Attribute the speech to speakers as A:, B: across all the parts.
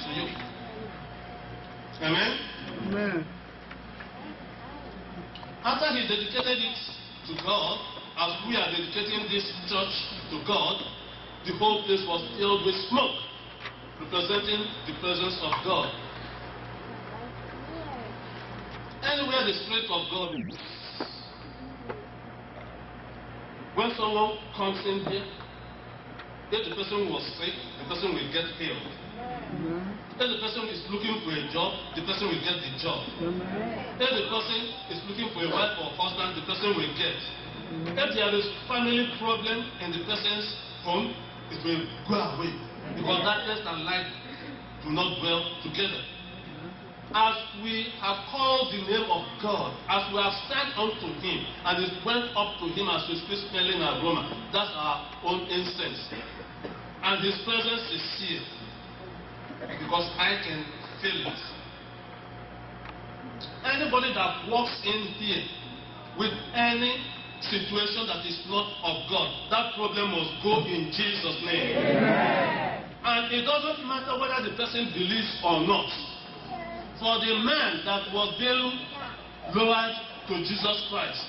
A: to you. Amen?
B: Amen.
A: After he dedicated it to God, as we are dedicating this church to God, the whole place was filled with smoke, representing the presence of God. Anywhere the Spirit of God is, when someone comes in here, if the person was sick, the person will get healed. If the person is looking for a job, the person will get the job. If the person is looking for a wife or husband, the person will get. If there is family problem in the person's home, it will go away. Because darkness and light do not dwell together. As we have called the name of God, as we have said unto him, and it went up to him as we speak smelling aroma, that's our own incense. And his presence is here. Because I can feel it. Anybody that walks in here with any situation that is not of God, that problem must go in Jesus' name. Amen. And it doesn't matter whether the person believes or not. For the man that was being lowered to Jesus Christ,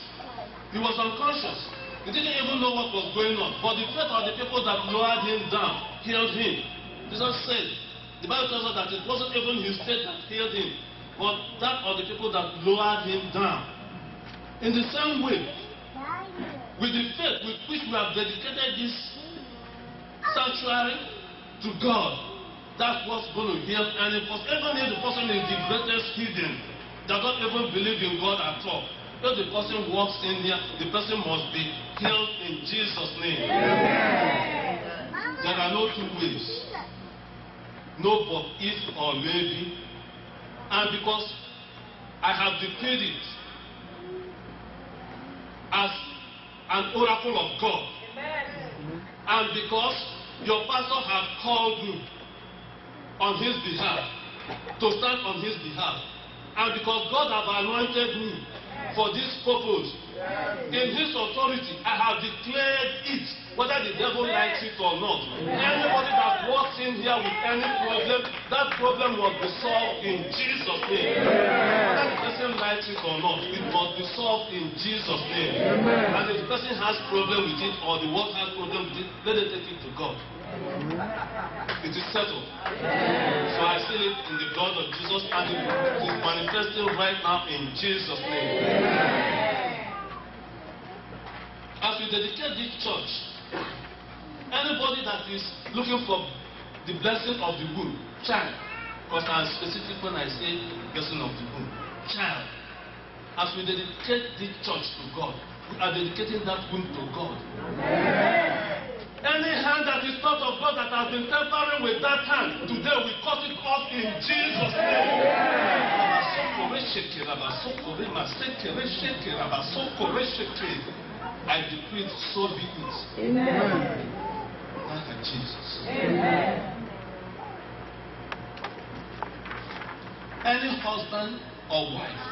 A: he was unconscious. He didn't even know what was going on. But the faith of the people that lowered him down healed him. Jesus said, the Bible tells us that it wasn't even his faith that healed him, but that of the people that lowered him down. In the same way, with the faith with which we have dedicated this sanctuary to God, that's what's going to heal any person. Even if the person is the greatest heathen, that don't even believe in God at all, if the person walks in here, the person must be healed in Jesus' name. Amen. There are no two ways. No but if or maybe. And because I have decreed it as an oracle of God, and because your pastor has called you on his behalf, to stand on his behalf, and because God has anointed me for this purpose, in his authority, I have declared it, whether the devil likes it or not. Anybody that walks in here with any problem, that problem must be solved in Jesus' name. Whether the person likes it or not, it must be solved in Jesus' name. And if the person has problem with it, or the world has problem with it, let them take it to God. It is settled. So I seal it in the blood of Jesus, and it is manifesting right now in Jesus' name. As we dedicate this church, anybody that is looking for the blessing of the womb, child, because I'm specific when I say blessing of the womb, child, as we dedicate this church to God, we are dedicating that womb to God. Any hand that is not of God that has been tampering with that hand, today we cut it off in Jesus' name. I decree it, so be it. Amen. Thank you, Jesus. Amen. Any husband or wife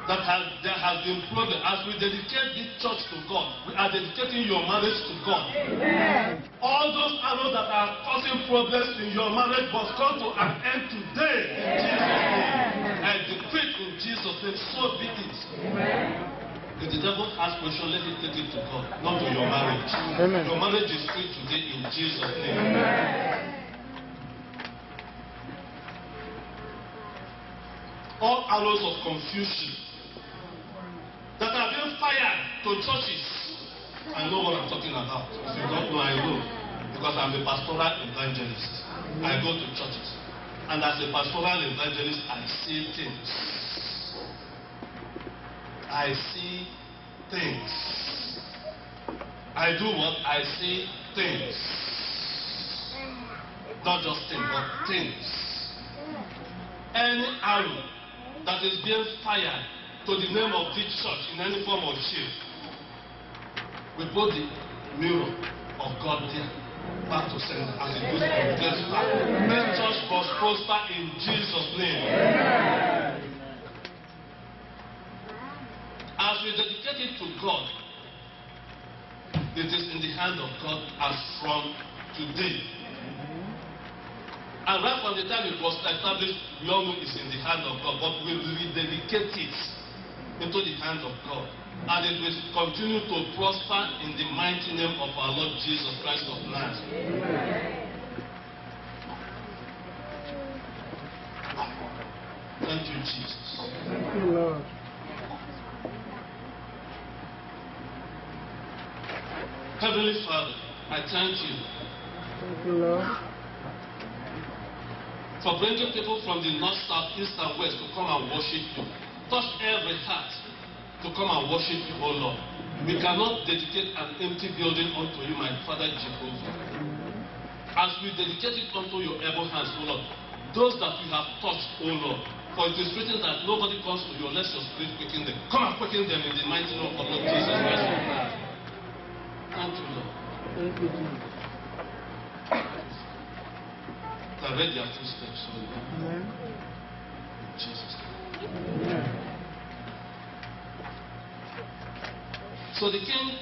A: there has been problem, as we dedicate this church to God, we are dedicating your marriage to God. Amen. All those arrows that are causing problems in your marriage must come to an end today in Jesus' name. I decree in Jesus' name, so be it. Amen. If the devil has question, let it take it to God, not to your marriage. Amen. Your marriage is free today in Jesus' name. Amen. All arrows of confusion that are being fired to churches. I know what I'm talking about. If you don't know, I know. Because I'm a pastoral evangelist. I go to churches. And as a pastoral evangelist, I see things. I see things. I do what? I see things. Not just things, but things. Any arrow that is being fired to the name of this church in any form of shape, we put the mirror of God there, back to sender, as it goes from place back. The church must prosper in Jesus' name. Amen. As we dedicate it to God, it is in the hand of God as from today. And right from the time it was established, we all know it's in the hand of God, but we rededicate it into the hand of God. And it will continue to prosper in the mighty name of our Lord Jesus Christ of Nazareth. Thank you, Jesus.
B: Thank you, Lord.
A: Heavenly Father, I thank you.
B: Thank you, Lord.
A: For bringing people from the north, south, east, and west to come and worship you. Touch every heart to come and worship you, O Lord. We cannot dedicate an empty building unto you, my Father Jehovah. As we dedicate it unto your able hands, O Lord, those that you have touched, O Lord, for it is written that nobody comes to you unless your spirit quicken them. Come and quicken them in the mighty name of the Lord Jesus Christ. Thank you, Lord.
B: Thank you, Jesus.
A: Direct their footsteps, O Lord.
B: Amen.
A: In Jesus' name.
B: Amen.
A: So the king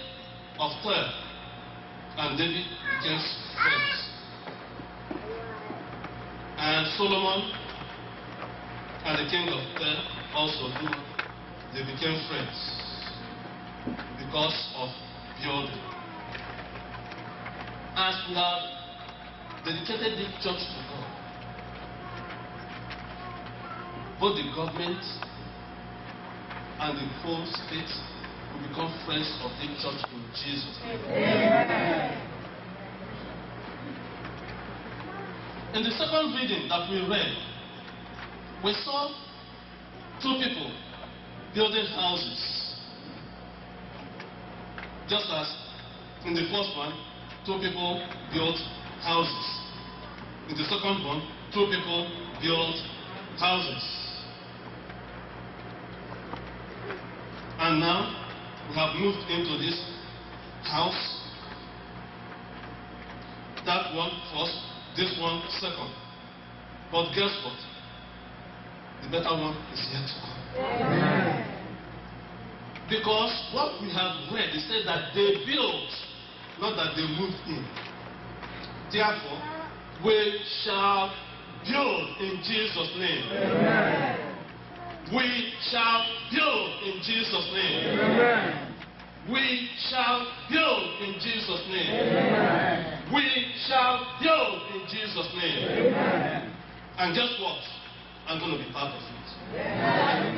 A: of Tyre and David became friends. And Solomon and the king of Tyre also they became friends because of building. As we have dedicated this church to God, both the government and the whole state will become friends of the church in Jesus' name. Amen. In the second reading that we read, we saw two people building houses. Just as in the first one, two people built houses. In the second one, two people built houses. And now we have moved into this house. That one first, this one second. But guess what? The better one is yet to come. Amen. Because what we have read, it said that they built, not that they moved in. Therefore, we shall build in Jesus' name. Amen. We shall build in Jesus' name. Amen. We shall build in Jesus' name. Amen. We shall build in Jesus' name. Amen. And guess what? I'm going to be part of it. Amen.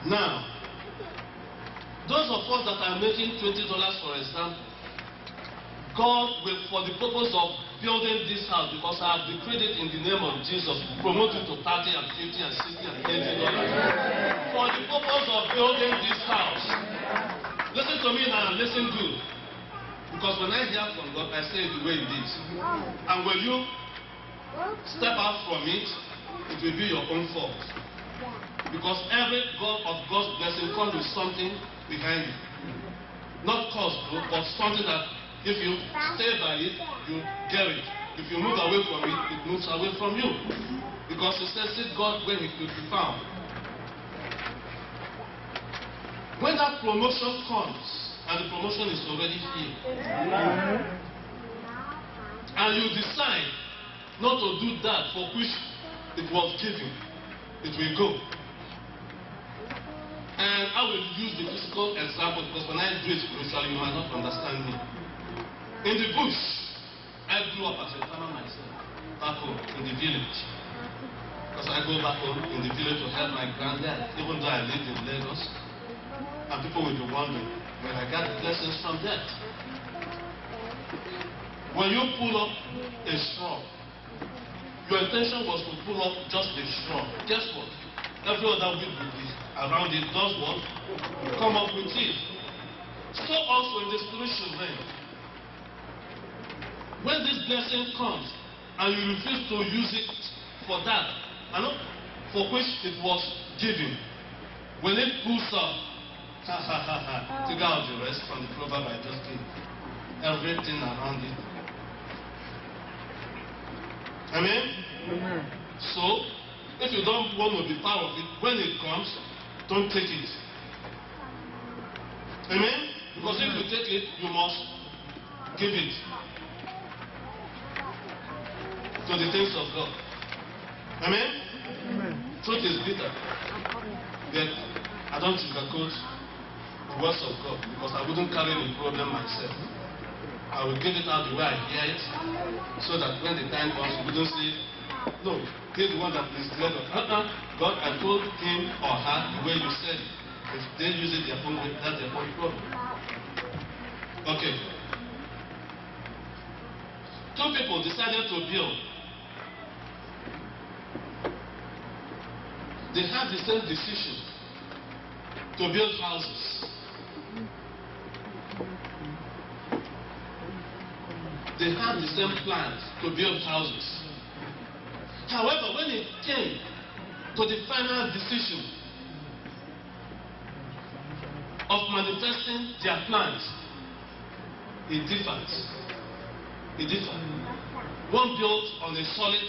A: Now, those of us that are making $20, for example, God will, for the purpose of building this house, because I have decreed it in the name of Jesus, promote it to 30 and 50 and 60 and $80. For the purpose of building this house. Listen to me now, listen good. Because when I hear from God, I say it the way it is. And when you step out from it, it will be your own fault. Because every God of God's blessing comes with something behind it. Not cause, but something that if you stay by it, you get it. If you move away from it, it moves away from you. Because it says, seek God where he could be found. When that promotion comes, and the promotion is already here, and you decide not to do that for which it was given, it will go. And I will use the physical example because when I do it spiritually, you might not understand me. In the bush, I grew up as a farmer myself, back home in the village. Because I go back home in the village to help my granddad, even though I lived in Lagos. And people will be wondering, where I got blessings from that. When you pull up a straw, your intention was to pull up just the straw. Guess what? Every other weed around it does what? Come up with it. So also in the spiritual realm. When this blessing comes and you refuse to use it for that, for which it was given, when it pulls up, take out the rest from the proverb I just gave. Everything around it. Amen? Amen. So, if you don't want to be part of it, when it comes, don't take it. Amen? Because if you take it, you must give it to the things of God. Amen?
B: Amen.
A: Truth is bitter. Yet, I don't sugarcoat the words of God because I wouldn't carry the problem myself. I will give it out the way I hear it so that when the time comes, you wouldn't say, no, he's the one that is led of. God, I told him or her the way you said it. If they use it their own way, that's their own problem. Okay. Two people decided to build. They had the same decision to build houses. They had the same plans to build houses. However, when it came to the final decision of manifesting their plans, it differed. It differed. One built on a solid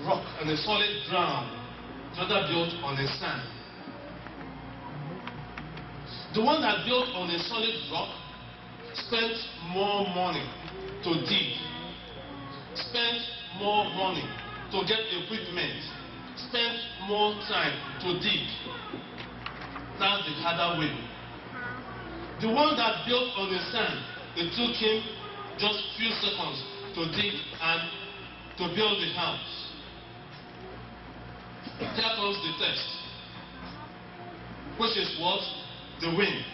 A: rock and a solid ground. The other built on a sand. The one that built on a solid rock spent more money to dig, spent more money to get equipment, spent more time to dig. That's the harder way. The one that built on the sand, it took him just few seconds to dig and to build the house. Here comes the test, which is what? The wind.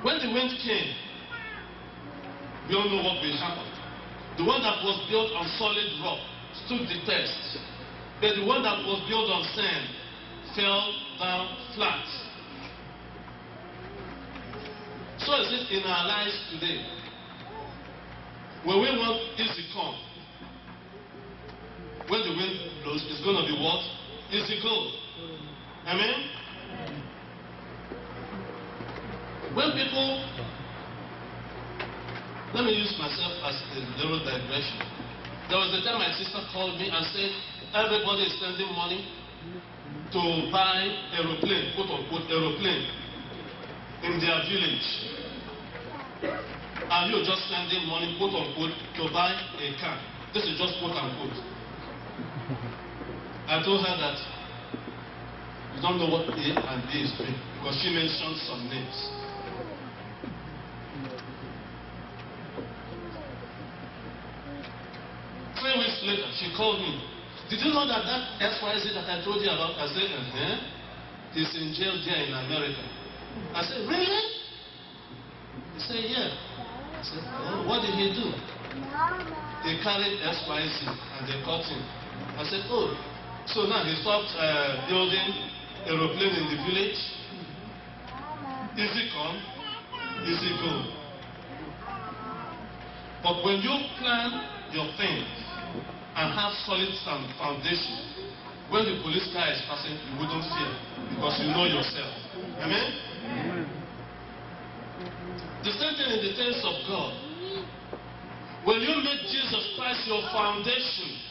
A: When the wind came, we all know what will happen. The one that was built on solid rock stood the test, but the one that was built on sand fell down flat. So is it in our lives today. When we want easy come, when the wind blows, it's going to be what? Easy go. Amen? When people, let me use myself as a little digression. There was a time my sister called me and said, everybody is sending money to buy aeroplane, quote unquote aeroplane, in their village. And you're just spending money, quote unquote, to buy a car. This is just quote unquote. I told her that you don't know what A and B is doing because she mentioned some names. Three weeks later, she called me. Did you know that XYZ that I told you about? I said, he's in jail there in America. I said, really? He said, yeah. I said, oh, what did he do? They carried XYZ and they caught him. I said, oh, so now he stopped building aeroplane in the village. Easy come, easy go. But when you plan your things and have solid foundation, when the police car is passing, you wouldn't fear because you know yourself. Amen?
B: Amen.
A: The same thing in the things of God. When you make Jesus Christ your foundation,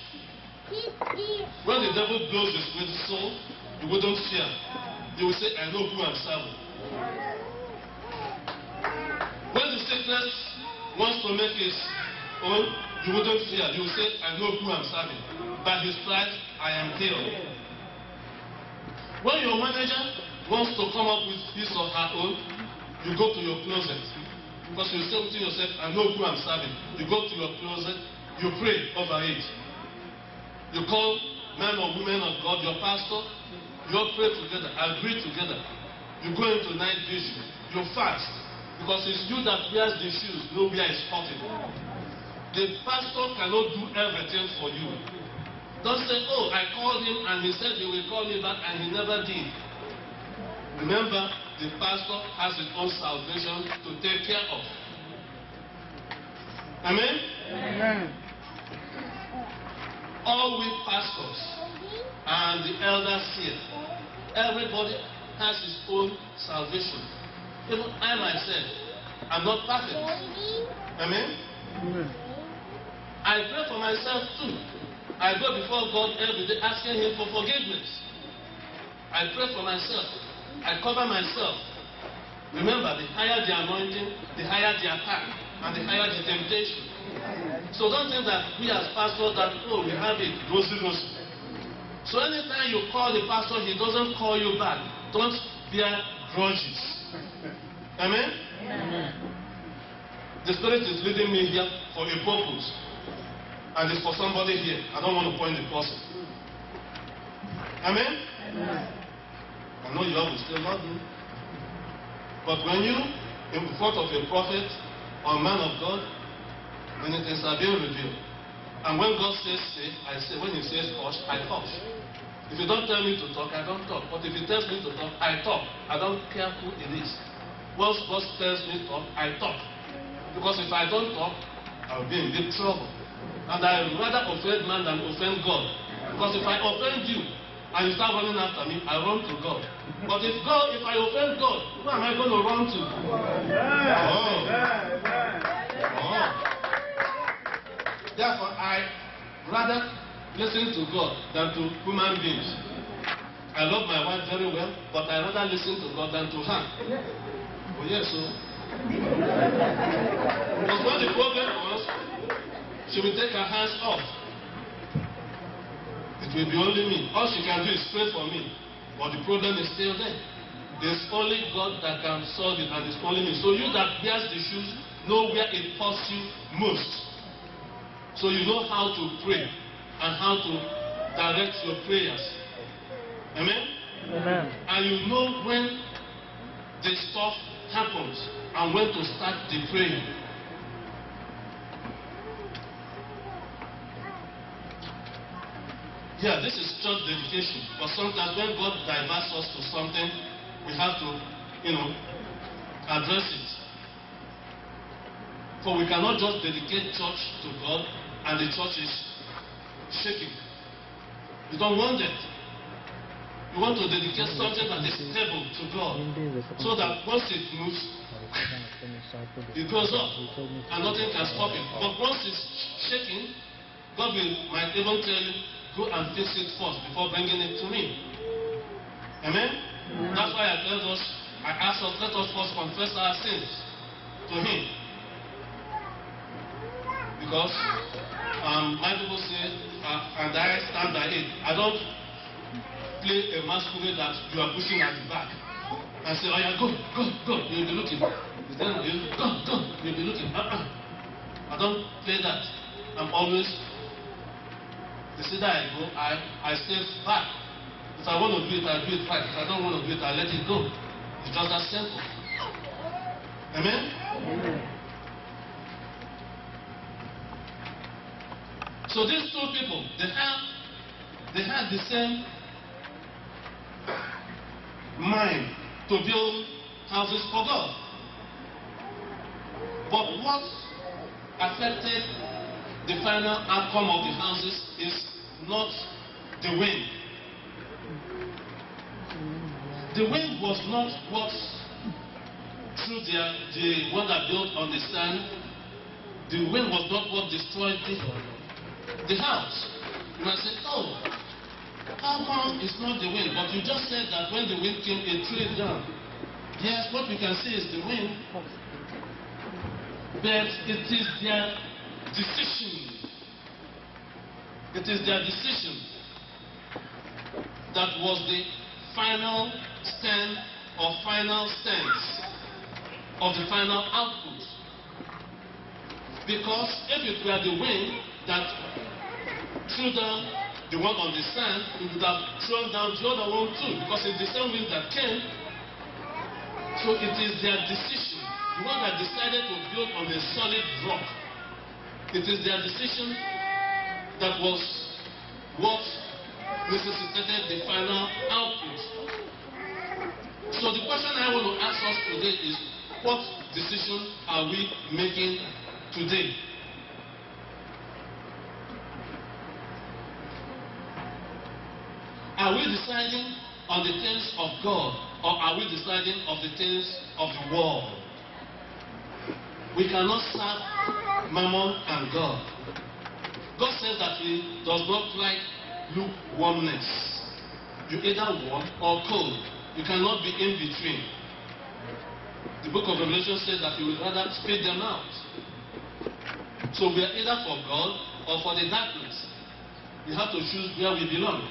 A: when the devil blows his whistle, you wouldn't fear. You will say, I know who I'm serving. When the sickness wants to make his own, you wouldn't fear. You will say, I know who I'm serving. By his stripes, I am healed. When your manager wants to come up with his or her own, you go to your closet. Because you say to yourself, I know who I'm serving. You go to your closet, you pray over it. You call men or women of God, your pastor, you all pray together, agree together. You go into night vision, you fast. Because it's you that wears the shoes, nowhere is cutting. The pastor cannot do everything for you. Don't say, oh, I called him and he said he will call me back and he never did. Remember, the pastor has his own salvation to take care of. Amen?
B: Amen.
A: All we pastors and the elders here, everybody has his own salvation. Even I myself, I'm not perfect. Amen?
B: Amen.
A: I pray for myself too. I go before God every day asking him for forgiveness. I pray for myself. I cover myself. Remember, the higher the anointing, the higher the attack, and the higher the temptation. So don't think that we as pastors that, oh, we have it, rosy. So anytime you call the pastor, he doesn't call you back. Don't bear grudges. Amen?
B: Amen.
A: The Spirit is leading me here for a purpose. And it's for somebody here. I don't want to point the person. Amen?
B: Amen.
A: I know you all will still love me. But when you, in front of a prophet or a man of God, many things are being revealed. And when God says say, I say. When he says hush, I hush. If you don't tell me to talk, I don't talk. But if he tells me to talk, I talk. I don't care who it is. Once God tells me to talk, I talk. Because if I don't talk, I'll be in big trouble. And I rather offend man than offend God. Because if I offend you and you start running after me, I run to God. But if I offend God, who am I going to run to? Therefore, I rather listen to God than to human beings. I love my wife very well, but I rather listen to God than to her. Oh yes, so. Because when the problem comes, she will take her hands off. It will be only me. All she can do is pray for me. But the problem is still there. There's only God that can solve it, and it's only me. So you that bears the shoes know where it hurts you most. So you know how to pray and how to direct your prayers. Amen?
B: Amen.
A: And you know when the stuff happens and when to start the praying. Yeah, this is church dedication. But sometimes when God diverts us to something, we have to, address it. For we cannot just dedicate church to God and the church is shaking. We don't want that. We want to dedicate something that is stable to God. So that once it moves, it goes up and nothing can stop it. But once it's shaking, God might even tell you, go and fix it first before bringing it to me. Amen? That's why I ask us, let us first confess our sins to Him. Because my people say, and I stand by it. I don't play a masquerade that you are pushing at the back. I say, oh yeah, go. You'll be looking. Then go. You'll be looking. I don't play that. I'm always, the sooner I go, I stay back. If I want to do it, I do it right. If I don't want to do it, I let it go. It's just that simple. Amen?
B: Amen.
A: So these two people, they had the same mind to build houses for God. But what affected the final outcome of the houses is not the wind. The wind was not what through the one that built on the sand. The wind was not what destroyed the house. You might say, oh, how come it's not the wind? But you just said that when the wind came, it threw it down. Yes, what we can see is the wind, but it is their decision. It is their decision that was the final stand or final stance of the final output. Because if it were the wind that threw down the one on the sand, it would have thrown down the other one too, because it's the same wind that came. So it is their decision, the one that decided to build on a solid rock. It is their decision that was what necessitated the final output. So the question I want to ask us today is, what decision are we making today? Are we deciding on the things of God, or are we deciding on the things of the world? We cannot serve Mammon and God. God says that He does not like lukewarmness. You either warm or cold. You cannot be in between. The book of Revelation says that you would rather spit them out. So we are either for God or for the darkness. We have to choose where we belong.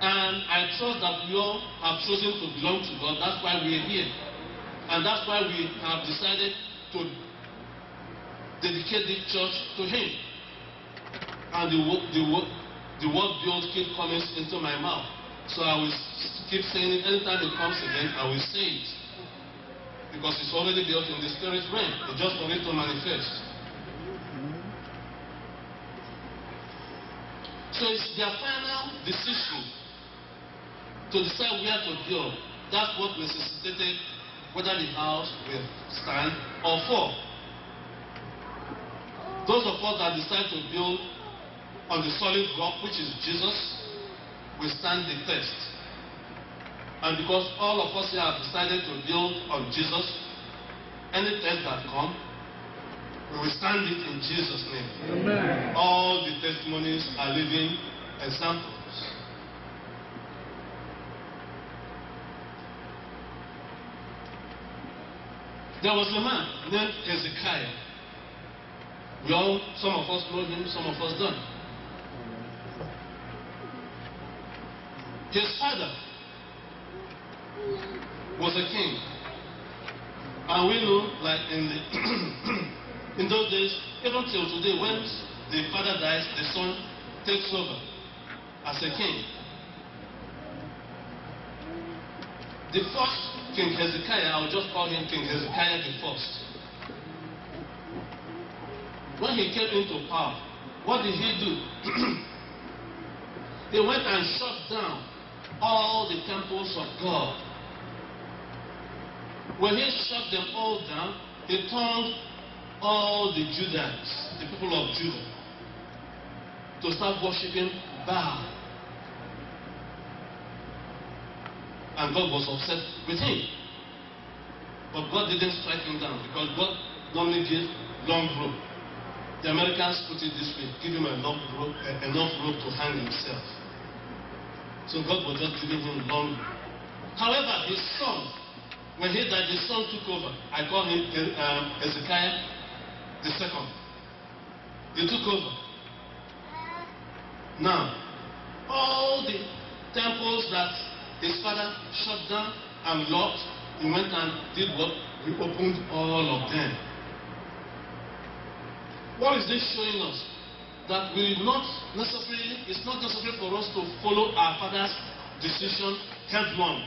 A: And I trust that we all have chosen to belong to God. That's why we are here. And that's why we have decided to dedicate this church to Him. And the word build keep coming into my mouth. So I will keep saying it. Anytime it comes again, I will say it. Because it's already built in the spirit realm. It's just for it to manifest. So it's their final decision to decide where to build. That's what necessitated whether the house will stand or fall. Those of us that decide to build on the solid rock, which is Jesus, will stand the test. And because all of us here have decided to build on Jesus, any test that comes, we will stand it in Jesus' name. Amen. All the testimonies are living examples. There was a man named Hezekiah. Some of us know him, some of us don't. His father was a king. And we know, like in those days, even till today, when the father dies, the son takes over as a king. The first King Hezekiah, I will just call him King Hezekiah the first. When he came into power, what did he do? He went and shut down all the temples of God. When he shut them all down, he turned all the Judeans, the people of Judah, to start worshiping Baal. And God was upset with him. But God didn't strike him down because God normally gives long rope. The Americans put it this way, give him enough rope to hang himself. So God was just giving him long rope. However, his son, when he died, his son took over. I call him Hezekiah the second. He took over. Now, all the temples that his father shut down and locked, he went and did what? He opened all of them. What is this showing us? That it's not necessary for us to follow our father's decision headlong,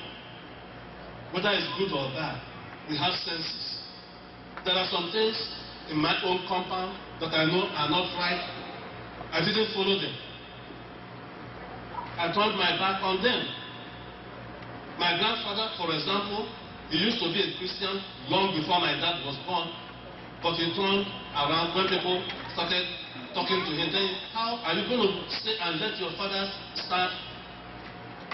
A: whether it's good or bad. We have senses. There are some things in my own compound that I know are not right. I didn't follow them. I turned my back on them. My grandfather, for example, he used to be a Christian long before my dad was born, but he turned around when people started talking to him, saying, how are you going to stay and let your father's staff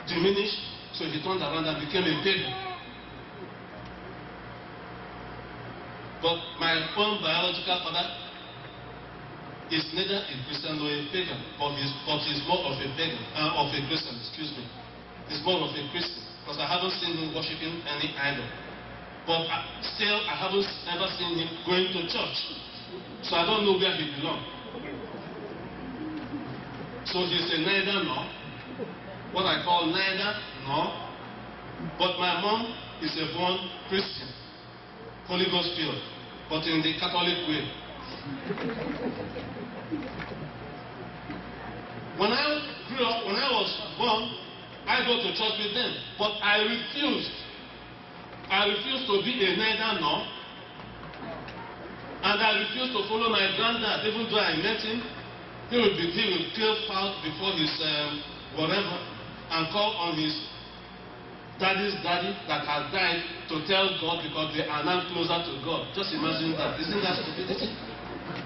A: diminish? So he turned around and became a pagan. But my own biological father is neither a Christian nor a pagan, but he's more of a pagan, of a Christian, excuse me. He's more of a Christian. Because I haven't seen him worshiping any idol. But still, I haven't ever seen him going to church. So I don't know where he belongs. So he's a neither nor. What I call neither nor. But my mom is a born Christian. Holy Ghost filled. But in the Catholic way. When I grew up, when I was born, I go to church with them, but I refused. I refused to be a neither nor, and I refused to follow my granddad. Even though I met him, he would kill out before his whatever, and call on his daddy's daddy that has died to tell God because they are now closer to God. Just imagine that. Isn't that stupidity?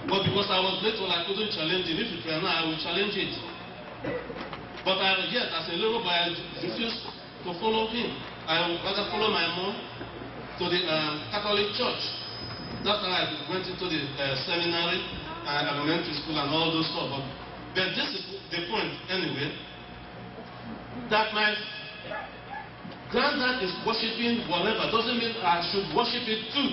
A: But because I was little, I couldn't challenge it. If it were now, I would challenge it. But yet, as a little boy, I refused to follow him. I would rather follow my mom to the Catholic church. That's how I went into the seminary, elementary school, and all those stuff. But this is the point, anyway. That my granddad is worshiping whatever doesn't mean I should worship it too.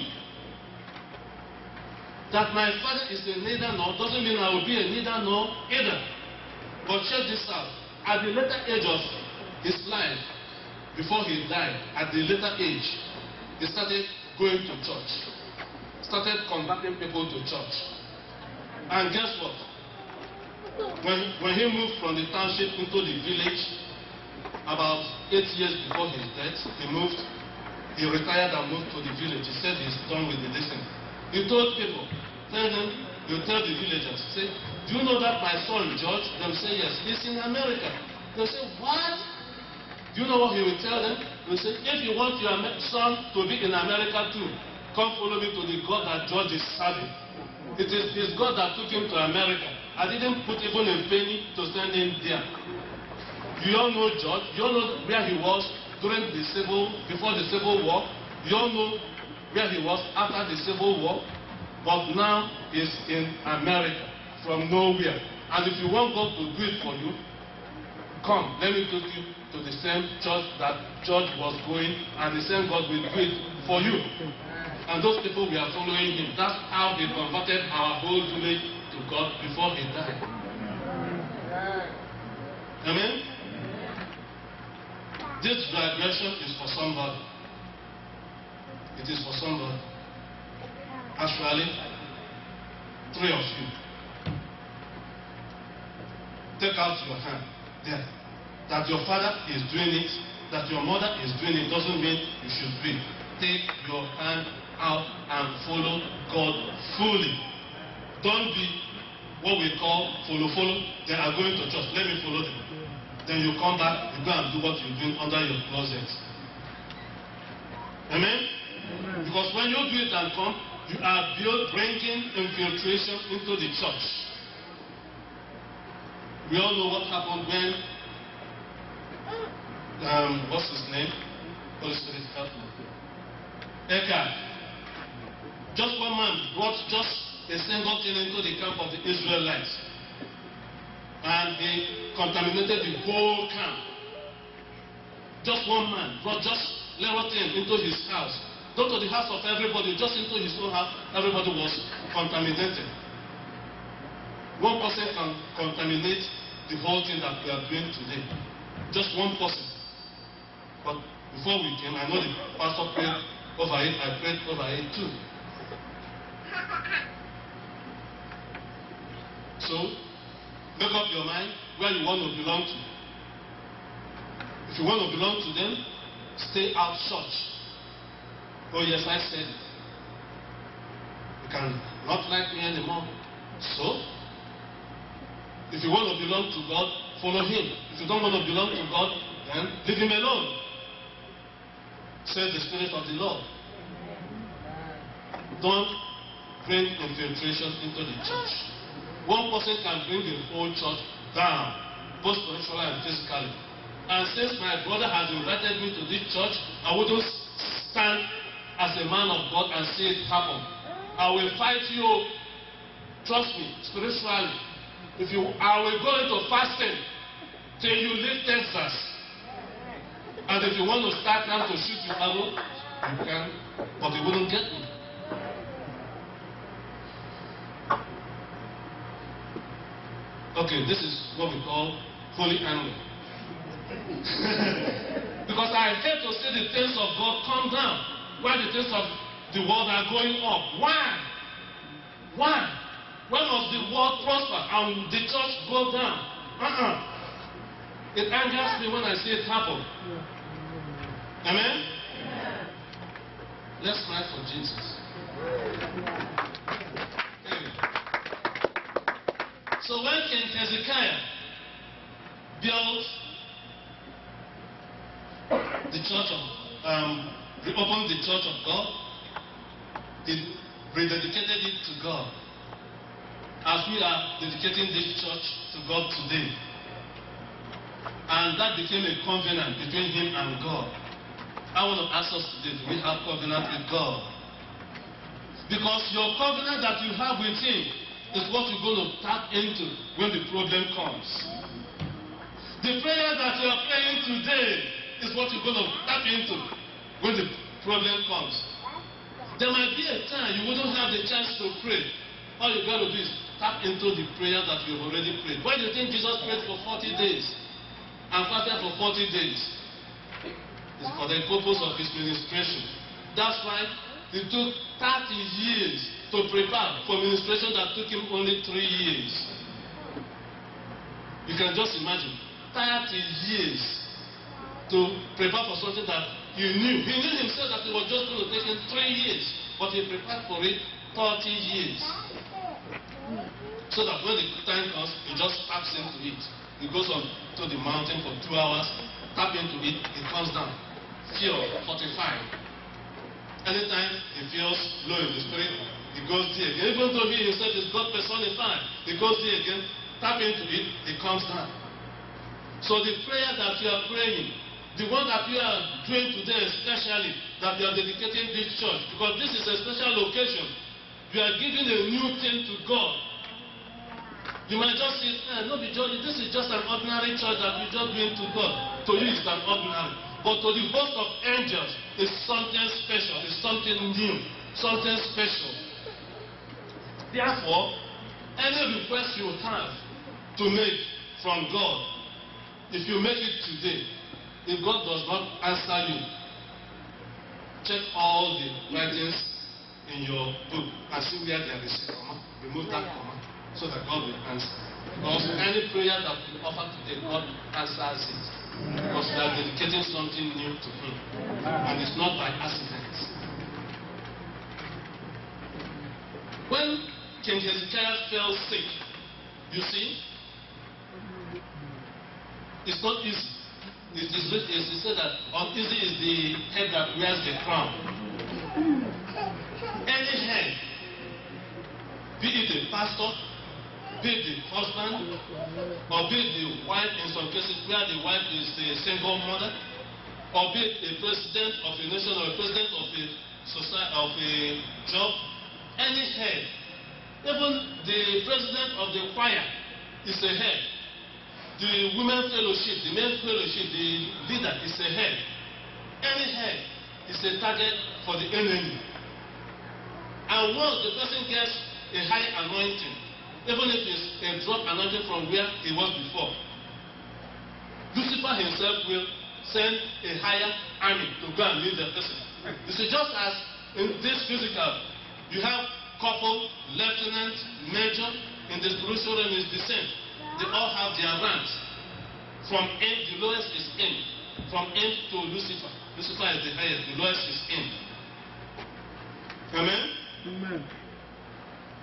A: That my father is a neither nor doesn't mean I will be a neither nor either. But check this out. At the later age of his life, before he died, at the later age, he started going to church. Started converting people to church. And guess what? When he moved from the township into the village, about 8 years before his death, he retired and moved to the village. He said he's done with the lesson. He told people, you tell the villagers, say, do you know that my son George? They'll say, yes, he's in America. They'll say, what? Do you know what he will tell them? He'll say, if you want your son to be in America too, come follow me to the God that George is serving. It is his God that took him to America. I didn't put even a penny to send him there. You all know George. You all know where he was before the Civil War. You all know where he was after the Civil War. But now he's in America from nowhere. And if you want God to do it for you, come, let me take you to the same church that George was going, and the same God will do it for you. And those people were following him. That's how he converted our whole village to God before he died. Amen? This graduation is for somebody. It is for somebody. Actually, 3 of you. Take out your hand there. That your father is doing it, that your mother is doing it, doesn't mean you should do it. Take your hand out and follow God fully. Don't be what we call follow. They are going to church. Let me follow them. Then you come back, you go and do what you're doing under your closet. Amen? Because when you do it and come, you are bringing infiltration into the church. We all know what happened when what's his name? Holy Spirit, help me. Eckhart. Just one man brought just a single thing into the camp of the Israelites. And he contaminated the whole camp. Just one man brought just little thing into his house. Not to the house of everybody, just into his own house, everybody was contaminated. One person can contaminate the whole thing that we are doing today. Just one person. But before we came, I know the pastor prayed over it, I prayed over it too. So, make up your mind where you want to belong to. If you want to belong to them, stay out church. Oh yes, I said it. You can not like me anymore. So, if you want to belong to God, follow Him. If you don't want to belong to God, then leave Him alone. Says the Spirit of the Lord. Don't bring infiltration into the church. One person can bring the whole church down, both spiritually and physically. And since my brother has invited me to this church, I wouldn't stand as a man of God and see it happen. I will fight you. Trust me, spiritually. I will go into fasting till you leave Texas. And if you want to start now to shoot your arrow, you can, but you wouldn't get me. Okay, this is what we call holy anger. Because I hate to see the things of God come down while the things of the world are going up. Why? Why? When must the world prosper and the church go down? It angers me when I see it happen. Amen? Let's cry for Jesus. So when King Hezekiah built the church reopened the church of God, he rededicated it to God. As we are dedicating this church to God today. And that became a covenant between him and God. I want to ask us today, do we have covenant with God? Because your covenant that you have with him is what you're going to tap into when the problem comes. The prayer that you are praying today is what you're going to tap into when the problem comes. There might be a time you wouldn't have the chance to pray. All you got to do is tap into the prayer that you've already prayed. Why do you think Jesus prayed for 40 days and fasted for 40 days? It's for the purpose of his ministration. That's why it took 30 years to prepare for ministration that took him only 3 years. You can just imagine 30 years to prepare for something that he knew. He knew himself that it was just going to take him 3 years, but he prepared for it 30 years. So that when the time comes, he just taps into it. He goes on to the mountain for 2 hours, tap into it, it comes down. Fear 45. Anytime he feels low in the spirit, he goes there again. Even though he himself is God personified, he goes there again, tap into it, it comes down. So the prayer that you are praying, the one that you are doing today especially, that you are dedicating this church, because this is a special occasion, you are giving a new thing to God. You might just say, no, this is just an ordinary church that we're just doing to God. To you it's an ordinary. But to the host of angels, it's something special, it's something new, something special. Therefore, any request you have to make from God, if you make it today, if God does not answer you, check all the writings in your book and see where there is a comma. Remove that comma so that God will answer. Because any prayer that we offer today, God answers it. Because we are dedicating something new to Him. And it's not by accident. When King Hezekiah fell sick, you see, it's not easy. It said that uneasy is the head that wears the crown. Any head, be it the pastor, be it the husband, or be it the wife in some cases where the wife is a single mother, or be it a president of a nation or a president of a society, of a job, any head, even the president of the choir is a head. The women fellowship, the men fellowship, the leader is a head. Any head is a target for the enemy. And once the person gets a high anointing, even if it's a drop anointing from where he was before, Lucifer himself will send a higher army to go and meet the person. You see, just as in this physical, you have corporal, lieutenant, major. In the spiritual realm is the same. They all have their ranks. From M, the lowest is M. From M to Lucifer. Lucifer is the highest. The lowest is M. Amen?
B: Amen.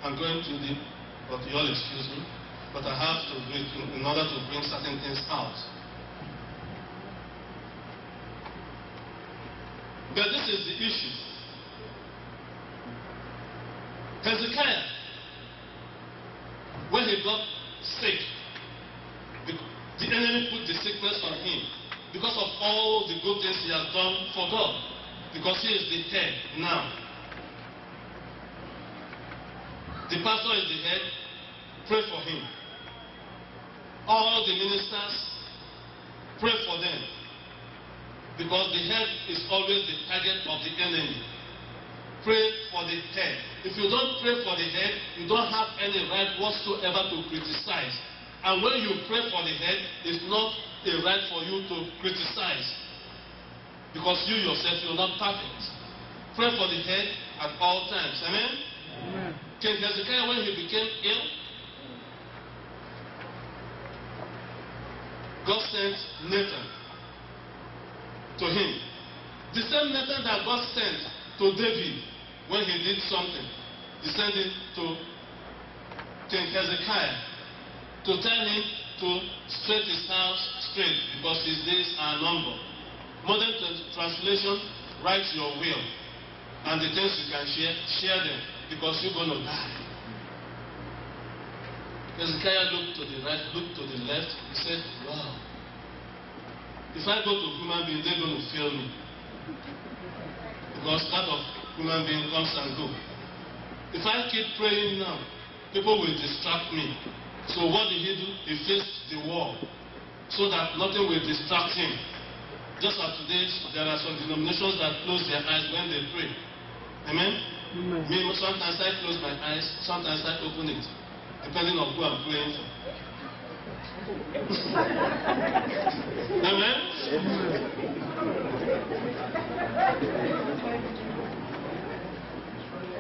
A: I'm going to the, but you all excuse me, but I have to do it in order to bring certain things out. But this is the issue. Hezekiah, when he got sick, the enemy put the sickness on him because of all the good things he has done for God, because he is the head now. The pastor is the head, pray for him. All the ministers, pray for them, because the head is always the target of the enemy. Pray for the head. If you don't pray for the head, you don't have any right whatsoever to criticize. And when you pray for the head, it's not a right for you to criticize. Because you yourself, you're not perfect. Pray for the head at all times. Amen?
B: Amen.
A: King Hezekiah, when he became ill, God sent Nathan to him. The same Nathan that God sent to David when he did something, he sent it to King Hezekiah to tell him to straight his house straight because his days are numbered. Modern translation, write your will, and the things you can share them, because you're going to die. Hezekiah looked to the right, looked to the left, he said, wow, if I go to human being, they're going to fail me. Because that of human being comes and go. If I keep praying now, people will distract me. So what did he do? He faced the wall. so that nothing will distract him. Just as today, there are some denominations that close their eyes when they pray. Amen?
B: Amen.
A: Me, sometimes I close my eyes, sometimes I open it, depending on who I'm praying for. Amen?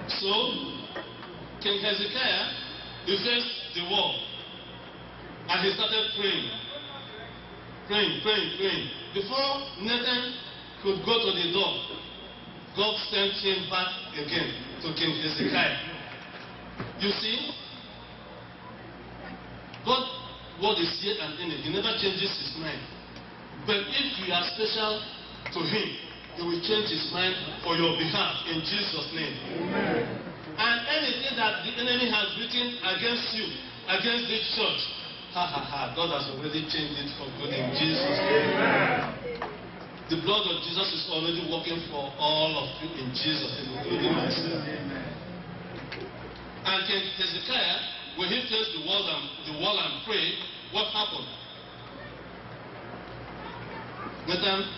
A: So, King Hezekiah, he faced the wall, and he started praying. Praying. Before Nathan could go to the door, God sent him back again to King Hezekiah. You see, God's word is here and in it. He never changes his mind. But if you are special to him, he will change his mind for your behalf in Jesus' name. Amen. And anything that the enemy has written against you, against this church, God has already changed it for good in Jesus' name. Amen. The blood of Jesus is already working for all of you in Jesus' name, including myself. Amen. And King Hezekiah, when he faced the wall and prayed, what happened? Nathan,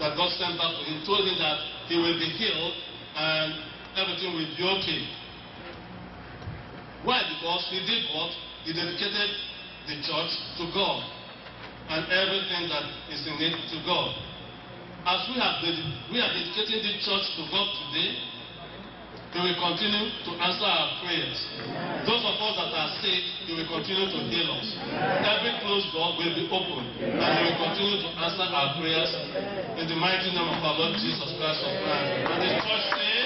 A: that God sent back to him, told him that he will be healed and everything will be okay. Why? Because he did what? He dedicated the church to God and everything that is in it to God. As we are dedicating the church to God today, He will continue to answer our prayers. Those of us that are sick, He will continue to heal us. Every closed door will be opened, and He will continue to answer our prayers in the mighty name of our Lord Jesus Christ of Nazareth. And the church say,